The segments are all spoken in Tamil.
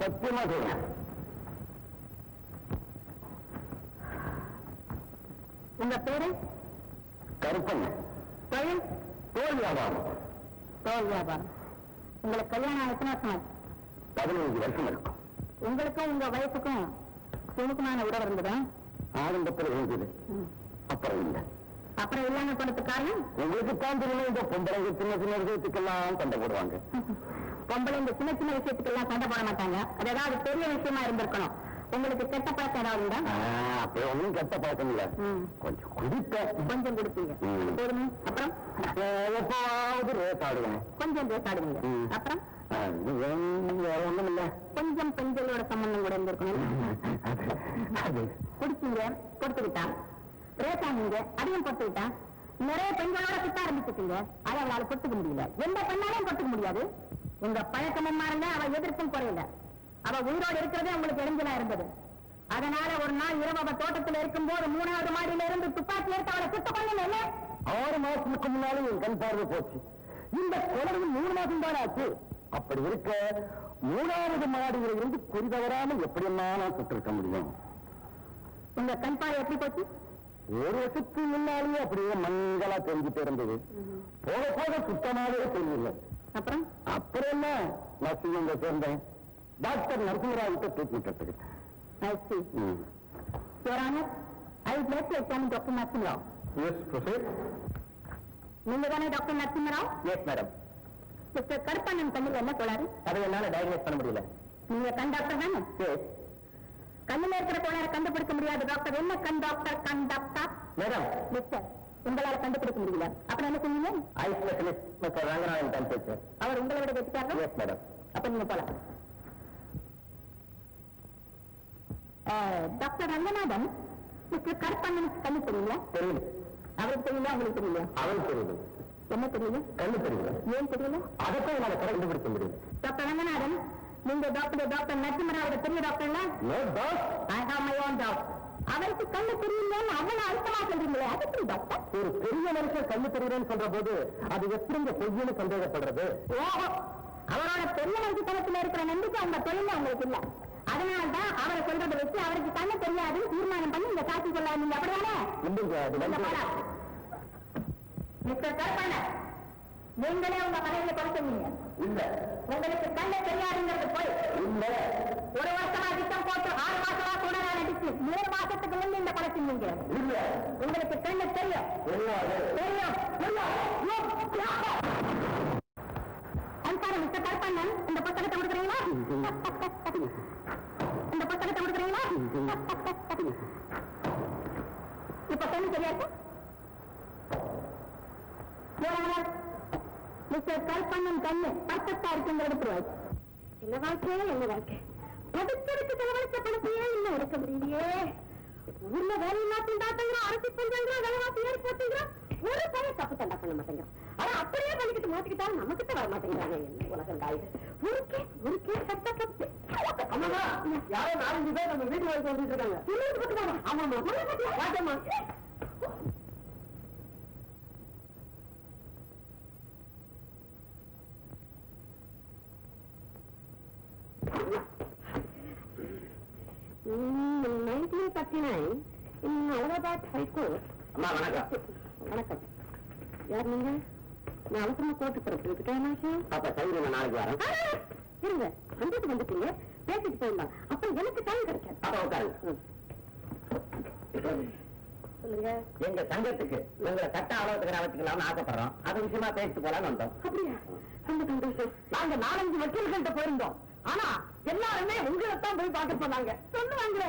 சத்தியமா சொல்றேன். உங்க பேரு? கருப்பண்ண. தொழில்? தோல் வியாபாரம். தோல் வியாபாரம். உங்களுக்கு கல்யாணம் எத்தனை வருஷம் ஆச்சு? 15 வருஷம் இருக்கும். உங்களுக்கும் உங்க வயசுக்கும் சுமுகமான உறவு இருந்ததா? ஆரம்பத்தில் இருந்தது, அப்புறம் இல்லை. அப்புறம் இல்லாம போனதுக்கு காரணம்? உங்களுக்கு தான் தெரியும், இந்த பொம்பளைங்க சின்ன சின்ன விஷயத்துக்கெல்லாம் சண்டை போடுவாங்க. பொம்பளை இந்த சின்ன சின்ன விஷயத்துக்கெல்லாம் சண்டை போட மாட்டாங்க. அது ஏதாவது பெரிய விஷயமா இருந்திருக்கணும். உங்களுக்கு கெட்ட பழக்கம் ஏதாவது உண்டா? அப்படி ஒன்றும் கெட்ட பழக்கம் இல்ல. கொஞ்சம் குடிப்பேன். கொஞ்சம் குடிப்பீங்க போதுமே. அப்புறம் எப்பவாவது ரேஸ் ஆடுவேன். கொஞ்சம் ரேஸ் ஆடுவீங்க. அப்புறம் வேற ஒண்ணும் இல்ல. கொஞ்சம் பெண்களோட சம்பந்தம் கூட இருந்திருக்கணும். குடிச்சீங்க, கொடுத்துக்கிட்டா. ரேஸ் ஆனீங்க, அதையும் கொடுத்துக்கிட்டா. நிறைய பெண்களோட சுத்த ஆரம்பிச்சுட்டீங்க. அதை அவளால பொறுத்துக்க முடியல. எந்த பெண்ணாலையும் பொறுத்துக்க முடியாது. உங்க பழக்கமும் மாறல, அவ எதிர்ப்பும் குறையல. அவ உயிரோடு இருக்கிறதே உங்களுக்கு எரிஞ்சலா இருந்தது. அதனால ஒரு நாள் இரவு அவ தோட்டத்தில் இருக்கும் போது 3வது மாடியில இருந்து துப்பாக்கி எடுத்து அவளை சுத்த பண்ணல. 6 மாசத்துக்கு முன்னாலும் என் கண் பார்வை போச்சு. இந்த குழந்தை 3 மாசம் தான் ஆச்சு. அப்படி இருக்க 3வது மாடியில இருந்து குறிதவராம எப்படியெல்லாம் நான் சுட்டிருக்க முடியும்? உங்க கண் பார்வை எப்படி போச்சு? 1 வருஷத்துக்கு முன்னாலேயே அப்படியே மங்களா தெரிஞ்சுட்டு இருந்தது. போக போக சுத்தமாவே தெரியல. அப்புறம் அப்புறம் என்ன, நான் சிவங்க சேர்ந்தேன். டாக்டர் நரசிம்மராவிட்ட ட்ரீட்மெண்ட் எடுத்துக்கிட்டேன். டாக்டர் நரசிம்மராவ். Yes proceed. நீங்க தானே doctor Narasimharao? Yes madam. Mister Karuppannan கண்ணில் என்ன கோளாறு? அதை என்னால டயக்னோஸ் பண்ண முடியல. நீங்க கண் டாக்டர் தானே? கண்ணில் இருக்கிற கோளாறு கண்டுபிடிக்க முடியாத டாக்டர் என்ன கண் டாக்டர்? கண் டாக்டர் மேடம். மிஸ்டர், உங்களால கண்டுபிடிக்க முடியல. அப்புறம் என்ன சொன்னீங்க? ஐ ஸ்பெஷலிஸ்ட் மிஸ்டர் ரங்கநாதன் தான் பேசுறேன். அவர் உங்களை விட வெட்டிக்காரர்? Yes madam. அப்ப நீங்க போலாம். டாக்டர் ரங்கநாதன், மிஸ்டர் கருப்பண்ணனுக்கு கண்ணு தெரியல? தெரியுது. அவருக்கு தெரியல, உங்களுக்கு தெரியல? அவனுக்கு தெரியுது. என்ன தெரியல? கண்ணு தெரியல. ஏன் தெரியல? அதைத்தான் என்னால கண்டுபிடிக்க முடியும். டாக்டர் ரங்கநாதன், நீங்க டாக்டர் நரசிம்மராவோட பெரிய டாக்டர்ல? No doctor. I have my own doctor. அவருக்கு கண்ணு தெரியலன்னு அவ்வளவு அழுத்தமா சொல்றீங்களே, அது எப்படி டாக்டர்? ஒரு பெரிய மனுஷன் கண்ணு தெரியலன்னு சொல்ற போது அது எப்படி பொய்யன்னு சந்தேகப்படுறது? ஓஹோ, அவரோட பெரிய மனுஷத்தனத்துல இருக்கிற நம்பிக்கை உங்க தொழில உங்களுக்கு இல்ல. அதனால்தான் அவரை சொல்றதை வச்சு அவருக்கு கண்ணு தெரியாது தீர்மானம் பண்ணி இந்த காட்சி சொல்ல நீங்க அப்படிதானே? மிஸ்டர் கருப்பண்ணன், நீங்களே உங்க மனைவியை கொலை சொன்னீங்க. இல்ல. உங்களுக்கு கண்ணு தெரியாதுங்கிறது போய் இல்ல. 1 வருஷமா திட்டம் போட்டு 6 மாசமா கூட நான் நடிச்சு 3 மாசத்துக்கு முன்பு இந்த கொலை செஞ்சீங்க. இல்ல. உங்களுக்கு கண்ணு தெரியும். தெரியும். மிஸ்டர் கருப்பண்ணன், இந்த புத்தகத்தை கொடுக்குறீங்களா? இந்த புத்தகத்தை கொடுக்குறீங்களா? இப்ப கண்ணு தெரியாது. மிஸ்டர் கருப்பண்ணன் கண்ணு பக்கத்தா இருக்குங்கிறது என்ன வாழ்க்கையே என்ன வாழ்க்கை? படுத்தருக்கு செலவழிச்ச பணத்தையே இன்னும் எடுக்க முடியலையே. ஊர்ல வேலையில்லாத்தையும் தாத்தங்கிறோம், அரசு பண்றாங்க, வேலைவாசி ஏறி போட்டுங்கிறோம். ஒரு பையன் தப்பு தண்டா பண்ண மாட்டேங்கிறோம். ஆனா அப்படியே பண்ணிக்கிட்டு மாத்திக்கிட்டாலும் நம்ம கிட்ட வர மாட்டேங்கிறாங்க. என்ன உலகம் தாயுது. ஒரு கேஸ் சட்ட தப்பு. யாரோ 4-5 பேர் நம்ம வீட்டு வரைக்கும் வந்துட்டு இருக்காங்க. ஆமாமா, வாட்டமா. In 1939, in Allahabad High Court. அம்மா வணக்கம். வணக்கம். யார் நீங்க? நான் அவசரமா கோர்ட்டு போறதுக்கு டைம் ஆச்சு. அப்ப சரி, நாளைக்கு வரேன். இருங்க, வந்துட்டு வந்துட்டீங்க, பேசிட்டு போயிருந்தான். அப்புறம் எனக்கு டைம் கிடைக்காது. அப்ப உட்காருங்க. சொல்லுங்க. எங்க சங்கத்துக்கு உங்களை சட்ட ஆலோசகரா வச்சுக்கலாம்னு ஆசைப்படுறோம். அது விஷயமா பேசிட்டு போலான்னு வந்தோம். அப்படியா? ரொம்ப சந்தோஷம். நாங்க 4-5 வக்கீல்கிட்ட போயிருந்தோம். ஆனா எல்லாருமே உங்களைத்தான் போய் பார்க்க சொன்னாங்க. சொல்லுவாங்களே.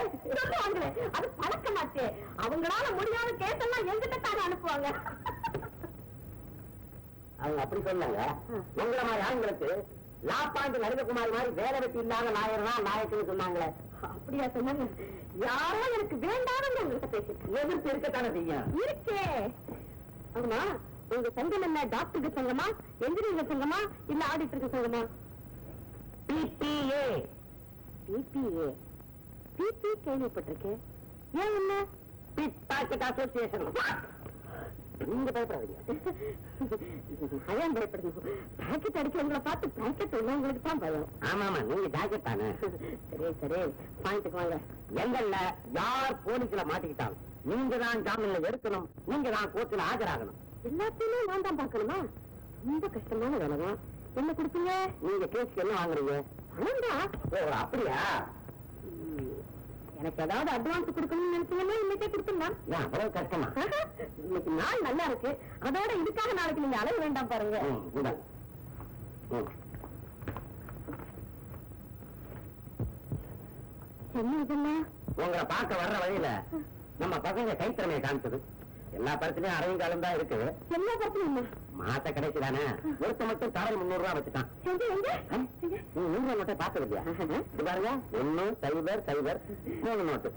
அது பழக்கமாச்சே. அவங்களால முடியாத கேஸ் எல்லாம் எங்கிட்ட தானே அனுப்புவாங்க. அவங்க அப்படி சொன்னாங்க. உங்களை மாதிரி ஆண்களுக்கு லாப்பாண்டு நரககுமாரி மாதிரி வேலை வெட்டி இல்லாத நாயர் தான் நாயக்குன்னு சொன்னாங்களே. அப்படியா சொன்னாங்க? யாரோ எனக்கு வேண்டாம் உங்ககிட்ட பேசிட்டு எதிர்ப்பு இருக்கத்தானே செய்யும். இருக்கே. ஆமா, உங்க சங்கம் என்ன டாக்டருக்கு சங்கமா, என்ஜினியர் சங்கமா, இல்ல ஆடிட்டருக்கு சங்கமா? பிபிஏ. பிபிஏ பிபி கேள்விப்பட்டிருக்கேன். ஏன் என்ன? Pickpocket association. நீங்க பயப்படாதீங்க. அதான் பயப்படணும். பாக்கெட் அடிக்கிறவங்களை பார்த்து பாக்கெட் உள்ளவங்களுக்கு தான் பயம். ஆமாமா, நீங்க ஜாக்கெட் தானே. சரி சரி, பாயிண்ட்டுக்கு வாங்க. எங்கல்ல யார் போலீஸ்ல மாட்டிக்கிட்டாலும் நீங்க தான் ஜாமீன்ல எடுக்கணும், நீங்க தான் கோர்ட்ல ஆஜராகணும். எல்லாத்தையுமே நான் தான் பார்க்கணுமா? ரொம்ப கஷ்டமான வேலைதான். என்ன கொடுப்பீங்க? நீங்க கேஸ்க்கு என்ன வாங்குறீங்க? பணம் தான். ஓ, அப்படியா? எனக்கு ஏதாவது அட்வான்ஸ் கொடுக்கணும்னு நினைச்சீங்கன்னா இன்னைக்கே கொடுத்துடலாம். ஏன் அவ்வளவு கஷ்டமா? இன்னைக்கு நாள் நல்லா இருக்கு, அதோட இதுக்காக நாளைக்கு நீங்க அலைய வேண்டாம் பாருங்க. என்ன இதெல்லாம்? உங்களை பார்க்க வர்ற வழியில நம்ம பசங்க கைத்திறமையை காமிச்சது. எல்லா படத்துலயும் அரையும் காலம் தான் இருக்கு. என்ன படத்துல என்ன? மாச கடைசி தானே, ஒருத்த மட்டும் தரல் 300 ரூபாய் வச்சுட்டான். எங்க எங்க? நீ 100 நோட்டை பார்த்தது இல்லையா? இது பாருங்க, 1 0 0 3 நோட்டு.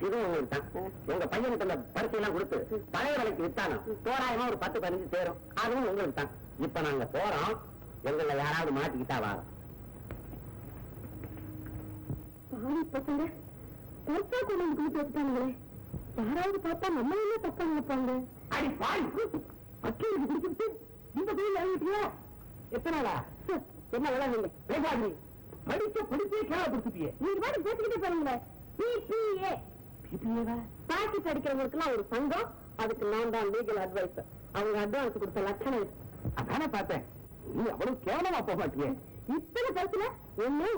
இது உங்களுக்கு தான். உங்க பையனுக்கு அந்த பரிசையெல்லாம் கொடுத்து பழைய விலைக்கு வித்தானோ தோராயமா ஒரு 10-15 சேரும். அதுவும் உங்களுக்கு தான். இப்ப நாங்க போறோம், எங்களை யாராவது மாட்டிக்கிட்டா வாங்க. பாவி பசங்க கருத்தா கொண்டு வந்து கொடுத்து வச்சுட்டாங்களே. யாராவது பார்த்தா நம்ம என்ன தப்பா நினைப்பாங்க? அடி பாய், அக்கீருக்கு குடிச்சுட்டு இந்த தொழில் இறங்கிட்டியா? எத்தனாளா? என்ன விளையாடுங்க? பேசாதி, படிச்ச படிப்பே கேவலப்படுத்திட்டியே. நீங்க பாட்டு பேசிக்கிட்டே பாருங்க. பிபிஏ பாக்கெட் அடிக்கிறவங்களுக்கு எல்லாம் ஒரு சங்கம், அதுக்கு நான் தான் லீகல் அட்வைசர். அவங்க அட்வான்ஸ் கொடுத்த லட்சணம் இது. அதானே பார்த்தேன். நீ அவ்வளவு கேவலமா போக மாட்டியே. இத்தனை பரிசுல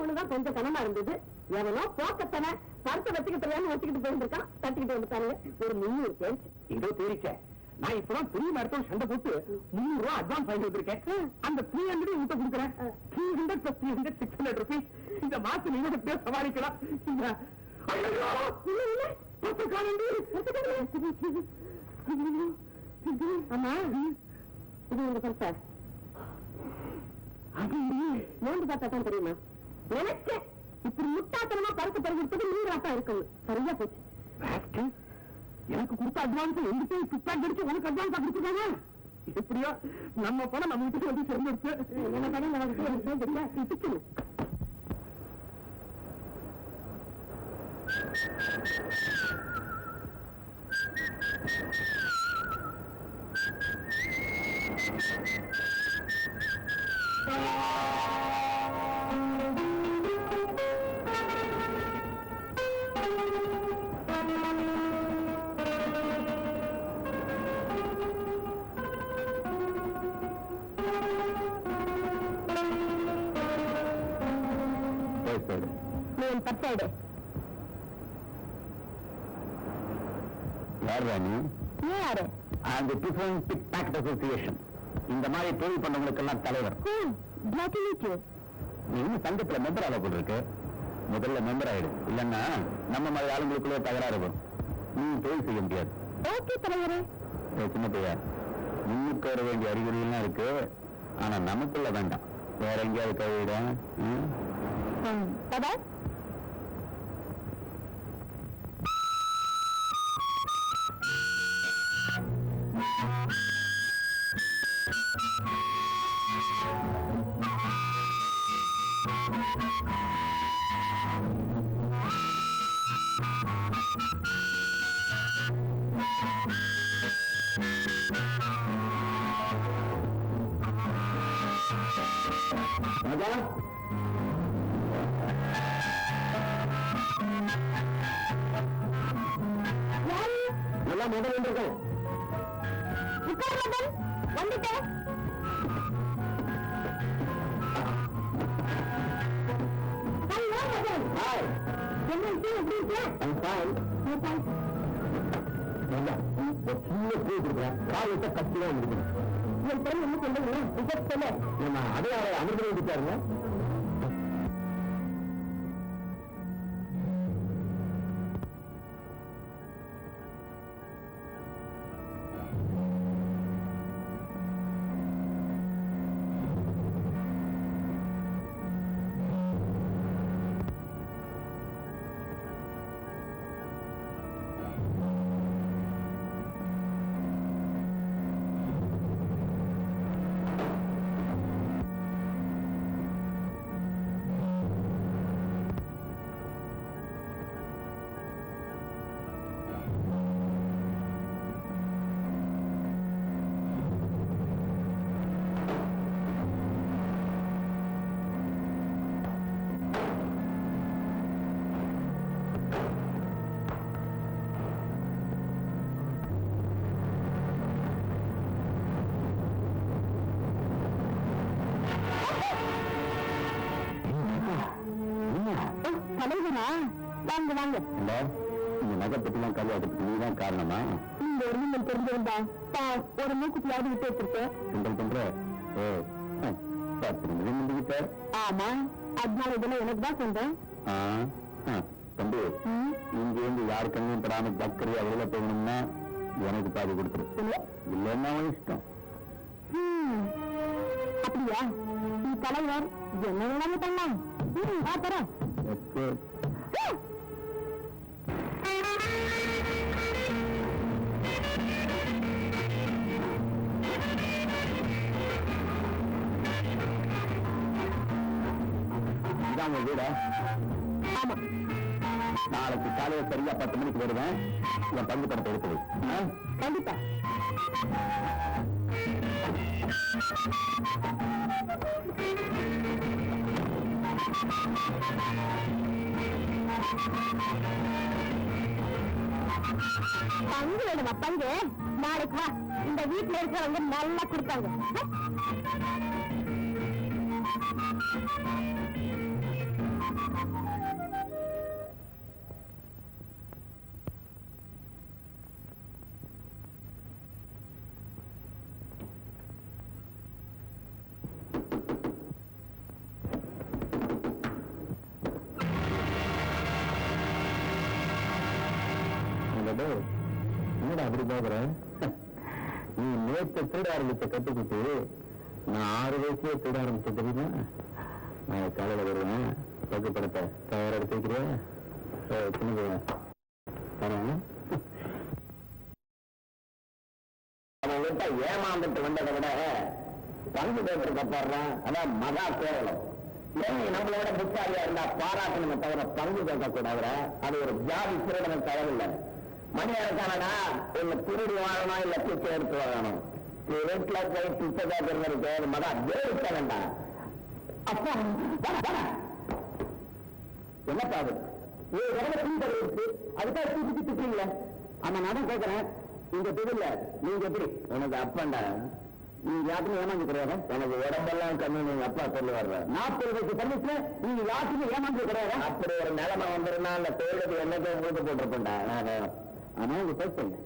ஒண்ணுதான் கொஞ்சம் கனமா இருந்தது. எவனோ போக்கத்தனை பரிசை வச்சுக்கிட்டு வச்சுக்கிட்டு போயிருக்கான், தட்டிக்கிட்டு வந்துட்டாங்க. ஒரு 300 பேர். இதோ தெரிவிக்க, நான் இப்பதான் பெரிய மருத்துவம் சண்டை போட்டு 300 ரூபாய் அட்வான்ஸ் வாங்கி வந்திருக்கேன். அந்த 300 உங்க கொடுக்குறேன். 300 + 300 600 rupees. இந்த மாசம் நீங்க எப்படியோ சமாளிக்கலாம். ஆமா, இது உங்க பரிசா? நோண்டு பார்த்தா தான் தெரியுமா? நினைச்சேன் இப்படி முட்டாத்தனமா பரிசு பறிக்கிறதுக்கு நீராட்டா இருக்கணும். சரியா போச்சு. எனக்கு கொடுத்த அட்வான்ஸ் எங்கிட்ட சுத்தம் கிடைச்சு உனக்கு அட்வான்ஸ் கொடுத்துருக்காங்க. எப்படியோ நம்ம பணம் நம்ம வீட்டுக்கு வந்து சேர்ந்துருச்சு. என்ன பணம் நமக்கு பத்தாடு. யார் ராணி? யாரு? அந்த டிஃபன் பிக் பாக்கெட் அசோசியேஷன், இந்த மாதிரி தொழில் பண்ணவங்களுக்கு எல்லாம் தலைவர். நீ இன்னும் சங்கத்துல மெம்பர் ஆக போட்டிருக்கு. முதல்ல மெம்பர் ஆயிடு, இல்லன்னா நம்ம மாதிரி ஆளுங்களுக்குள்ளே தகராறு வரும். நீ தொழில் செய்ய முடியாது. ஓகே தலைவரே. சின்ன பையா, முன்னுக்கு வர வேண்டிய அறிகுறியெல்லாம் இருக்கு. ஆனா நமக்குள்ள வேண்டாம், வேற எங்கேயாவது கவிட. எல்லாம் முதல் இருக்கும். வந்துட்டேன். காலத்தை கட்டிதான் இருக்குது. என் பேர் என்ன சொல்லுங்க? அதே அமிர்தம் விட்டாருங்க. தலைவரா? வாங்க வாங்க. இந்த நகை பத்திலாம் கல்யாணத்துக்கு நீதான் காரணமா? இந்த ஒரு நீங்கள் தெரிஞ்சிருந்தா ஒரு மூக்குத்தியாவது விட்டு வச்சிருக்கேன். கிண்டல் பண்ற? ஆமா, அதனால இதெல்லாம் எனக்கு தான் சொந்தம். தம்பி, இங்க இருந்து யாரு கண்ணும் படாம பக்கரி அவ்வளவு போகணும்னா எனக்கு பாதி கொடுத்துரு, இல்லைன்னா அவன் இஷ்டம். அப்படியா? நீ தலைவர் என்ன வேணாலும் பண்ணலாம். தரேன். இதான் உங்க வீடா? ஆமா. நாளைக்கு காலையில சரியா 10 மணிக்கு வருவேன். என் பங்கு படத்தை எடுத்து வை. கண்டிப்பா. பங்கு வேணுமா? பங்கு நாளைக்கு வா. இந்த வீட்டுல இருக்கிறவங்க நல்லா கொடுத்தாங்க. என்னடா அப்படி பாக்குற? நீ நேற்று திருட ஆரம்பிச்ச கத்துக்கிட்டு நான் 6 வயசுலயே திருட ஆரம்பிச்ச தெரியுமா? நான் காலையில வருவேன். பங்கு படத்தை தயாரா எடுத்து வைக்கிறியா? அவன் விட்ட ஏமாந்துட்டு வந்ததை விட பங்கு பேப்பர் கப்பாடுறான். அதான் மகா கேவலம். நம்மளை விட புத்தாரியா இருந்தா பாராட்டணுமே தவிர பங்கு கேட்க கூடாது. அது ஒரு ஜாதி திருடனை தவறில்லை. மணி அரசானா இல்ல திருடி வாழணும், இல்ல பிச்சை எடுத்து வாழணும். வீட்டுல போய் பிச்சை கேட்கறது மகா வேடிக்க வேண்டாம். அப்பா என்னப்பா அது? இருக்கு, அதுக்காக தூக்கி திட்டீங்களே. ஆமா, நானும் கேட்கிறேன். இந்த தெரியல நீங்க எப்படி? உனக்கு அப்பாண்டா. நீங்க யாருக்கும் ஏமாந்து கிடையாது. எனக்கு உடம்பெல்லாம் கம்மி. நீங்க அப்பா சொல்லி வர்ற 40 வயசு பண்ணிட்டு நீங்க யாருக்கும் ஏமாந்து கிடையாது. அப்படி ஒரு நிலைமை வந்துருந்தா அந்த தொழிலுக்கு என்னத்தை மூட்டு போட்டிருப்பேன்டா. ஆனா உங்க பேசுங்க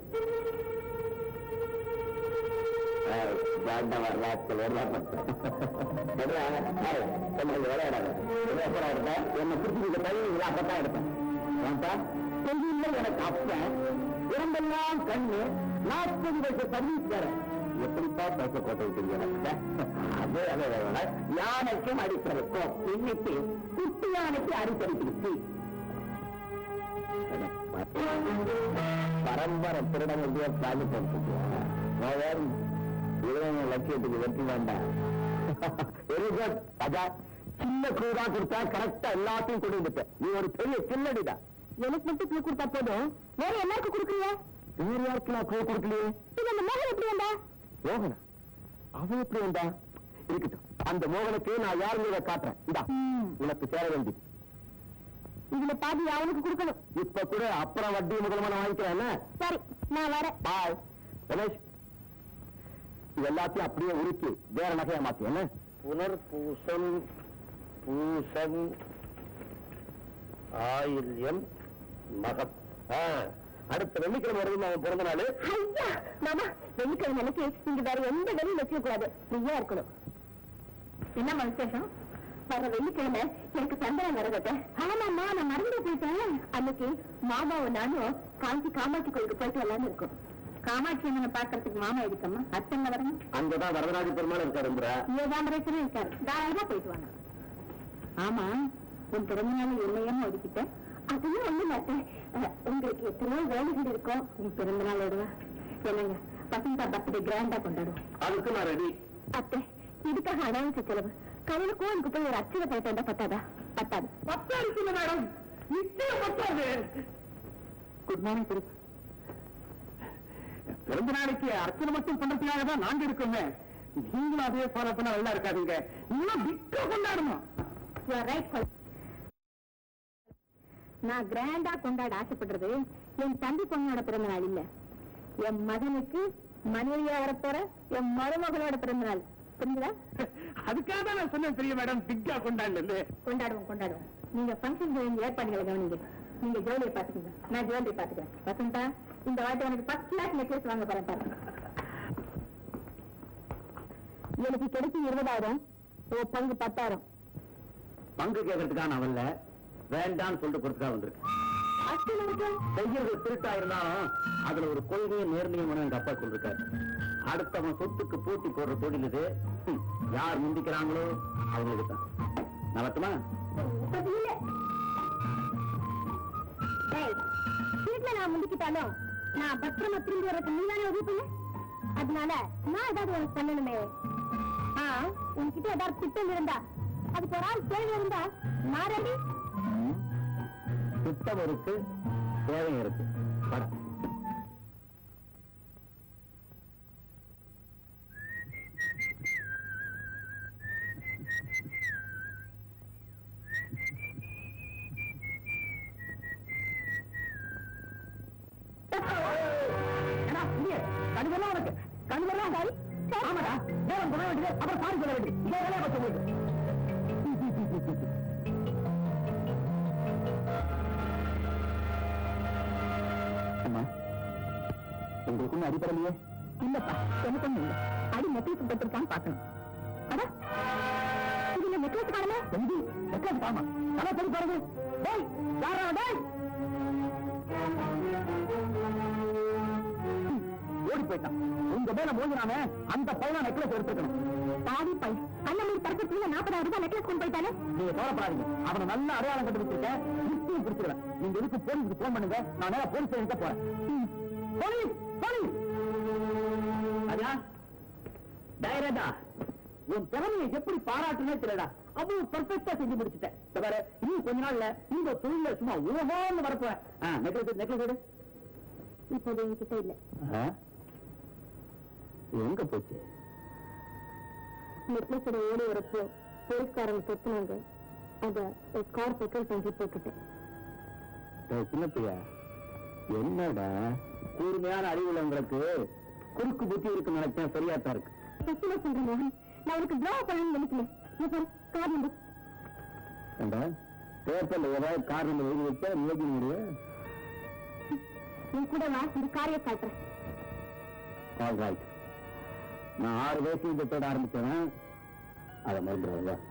விளையாடாது. என்ன பிடிச்சிருக்க பையன் அப்பதான் எடுப்பேன். எனக்கு அப்பன் உடம்பெல்லாம் கண்ணு 40 வயசு சர்வீஸ் வேற. எப்படிப்பா பேச கோட்டை விட்டீங்க? அதே அதே யானைக்கும் அடிப்பதற்கும் இன்னைக்கு குட்டி யானைக்கு அடிப்படிச்சிருச்சு. பரம்பரை திருடம் எப்படியோ பாதிப்படுத்து. லட்சியத்துக்கு வெற்றி வேண்டாம். சின்ன கூடா கொடுத்தா கரெக்டா எல்லாத்தையும் கொடுத்துட்டேன். நீ ஒரு பெரிய சின்னடிதான். எனக்கு மட்டும் பூ கொடுத்தா போதும், வேற எல்லாருக்கும் கொடுக்குறியா? வேற யாருக்கு நான் பூ கொடுக்கலையே. அந்த மோகன் எப்படி வந்தா? மோகனா? அவன் எப்படி வந்தா? இருக்கட்டும், அந்த மோகனுக்கு நான் யாருன்னு காட்டுறேன். இந்தா உனக்கு சேர வேண்டியது. இதுல பாதி அவனுக்கு கொடுக்கணும். இப்ப கூட அப்புறம் வட்டி முதலமான வாங்கிக்கிறேன். சரி, நான் வரேன். பாய் ரமேஷ். இது எல்லாத்தையும் அப்படியே உருக்கி வேற நகையா மாத்தி. என்ன புனர்பூசம், பூசம், ஆயில்யம், மகம். அடுத்த வெள்ளிக்கிழமை வருது அவன் பிறந்த நாள். ஐயா மாமா, வெள்ளிக்கிழமை அன்னைக்கு இங்க வேற எந்த வேலையும் வச்சுக்க கூடாது. ஃப்ரீயா இருக்கணும். என்ன விசேஷம்? வர வெள்ளிக்கிழமை எனக்கு சந்தனம் வரகட்ட. ஆமாம்மா, நான் மறந்து போயிட்டேன். அன்னைக்கு மாமாவும் நானும் காஞ்சி காமாட்சி கோயிலுக்கு போயிட்டு வரலான்னு இருக்கோம். காமாட்சி அம்மனை பாக்கிறதுக்கு மாமா இருக்கம்மா, அத்தங்க வரணும். அங்கதான் வரதராஜ பெருமாள் இருக்காரு. ஏதாம்பரேசனும் இருக்காரு. தாராளமா போயிட்டு வாங்க. ஆமா, உன் பிறந்தநாள் என்னையமா ஒதுக்கிட்டேன். அதுவும் ஒண்ணு மாட்டேன். உங்களுக்கு எத்தனையோ வேலைகள் இருக்கும். உன் பிறந்த நாள் வருவா. என்னங்க, பசங்க பர்த்டே கிராண்டா கொண்டாடும். அதுக்கு நான் ரெடி. அத்தை, இதுக்காக அனாவசிய செலவு. காலையில கோவிலுக்கு போய் ஒரு அச்சனை போயிட்டு வந்தா பத்தாதா? பத்தாது. பத்தாது மேடம், நிச்சயம் பத்தாது. குட் மார்னிங் திரு. பிறந்த நாளைக்கு அர்ச்சனை மட்டும் பண்றதுக்காக தான் நாங்க இருக்கோங்க. நீங்களும் அதே ஃபாலோ பண்ண நல்லா இருக்காதுங்க. இன்னும் பிக்கா கொண்டாடணும். நான் கிராண்டா கொண்டாட ஆசைப்படுறது என் தம்பி பொண்ணோட பிறந்த நாள் இல்ல. என் மகனுக்கு மனைவியா வரப்போற என் மருமகளோட பிறந்த நாள். புரிஞ்சுதா? அதுக்காக நான் சொன்னேன் பெரிய மேடம், பிக்கா கொண்டாடுறது. கொண்டாடுவோம் கொண்டாடுவோம். நீங்க ஃபங்க்ஷன் ஏற்பாடுகளை கவனிங்க. நீங்க ஜவுளியை பாத்துக்கங்க, நான் ஜுவல்லரி பாத்துக்கிறேன். வசந்தா, இந்த வாட்டி எனக்கு 10 லேக் நெக்லஸ் வாங்க போறேன் பாருங்க. எனக்கு கிடைச்சி 20,000, பங்கு 10,000. பங்கு கேட்கறதுக்காக நான் வரல, வேண்டான்னு சொல்லிட்டு கொடுத்துக்கா வந்திருக்கேன். செய்யறது திருட்டா இருந்தாலும் அதுல ஒரு கொள்கையும் நேர்மையும் எங்க அப்பா சொல்லிருக்காரு. அடுத்தவன் சொத்துக்கு போட்டி போடுற தொழில் இது. யார் முந்திக்கிறாங்களோ அவங்களுக்கு தான். நடத்துமா? வீட்டுல நான் முந்திக்கிட்டாலும் நான் பத்திரமா திரும்பி வரக்கு நீதானே உதவி பண்ண. அதனால நான் ஏதாவது உனக்கு பண்ணணுமே. உன்கிட்ட ஏதாவது திட்டம் இருந்தா, அதுக்கு ஒரு ஆள் தேவை இருந்தா நான் ரெடி. திட்டம் இருக்கு, தேவை இருக்கு. கணிதெல்லாம் உனக்கு கணிதெல்லாம் ஆமாடா. நேரம் சொல்ல வேண்டியது, அப்புறம் சாரி சொல்ல வேண்டியது. இதே வேலையை பார்த்து போயிட்டு உங்களுக்கு ஒண்ணு அடிப்படலையே? இல்லப்பா, எனக்கு ஒண்ணு இல்ல. அடி நெக்லஸ் பட்டிருக்கான்னு பாக்கணும். இதுல நெக்லஸ் காணல. நெக்லஸ் காமா தலை சொல்லி பாருங்க. ஓடி போயிட்டான். உங்க மேல மோதினாமே அந்த பையனா நெக்லஸ் எடுத்துக்கணும். பாதி பை அண்ணன் தரப்புல 40,000 ரூபாய் நெக்லஸ் கொண்டு போயிட்டானே. நீங்க கவலைப்படாதீங்க, அவனை நல்ல அடையாளம் கண்டுபிடிச்சிருக்கேன். நிச்சயம் பிடிச்சிருவேன். நீங்க எதுக்கு போலீஸுக்கு போன் பண்ணுங்க, நான் நேரா போலீஸ் ஸ்டேஷனுக்கு போறேன். போலீஸ் போலீஸ் ஐயா, டைரக்டா உன் திறமையை எப்படி பாராட்டுனே தெரியலடா. அவ்வளவு பெர்ஃபெக்ட்டா செஞ்சு முடிச்சுட்டேன். வேற இன்னும் கொஞ்ச நாள்ல இந்த தொழில சும்மா ஓஹோன்னு வரப்போறேன். நெக்லஸ் நெக்லஸ் எடு. இப்போது என்கிட்ட இல்ல. எங்க போச்சு? நெக்லஸோட ஓடி வரப்போ போலீஸ்காரங்க தொத்துனாங்க. அத ஒரு கார் பெட்ரோல் டேங்கி போட்டுட்டேன். சின்னப்பிரியா, என்னடா கூர்மையான அறிவுள்ளவங்களுக்கு குறுக்கு புத்தி இருக்கு நினைச்சேன். சரியாத்தான் இருக்கு. சத்தியமா சொல்றேன் மோகன், நான் உனக்கு துரோகம் பண்ணணும்னு நினைக்கிறேன். கார் நம்பர் பேப்பர்ல ஏதாவது கார் நம்பர் எழுதி வச்சா நியோஜி முடியும். என் கூட வா, இந்த காரையை காட்டுறேன். All right. நான் 6 வயசு யுத்தத்தோட ஆரம்பிச்சேன். அதை மறந்துடுறேன்.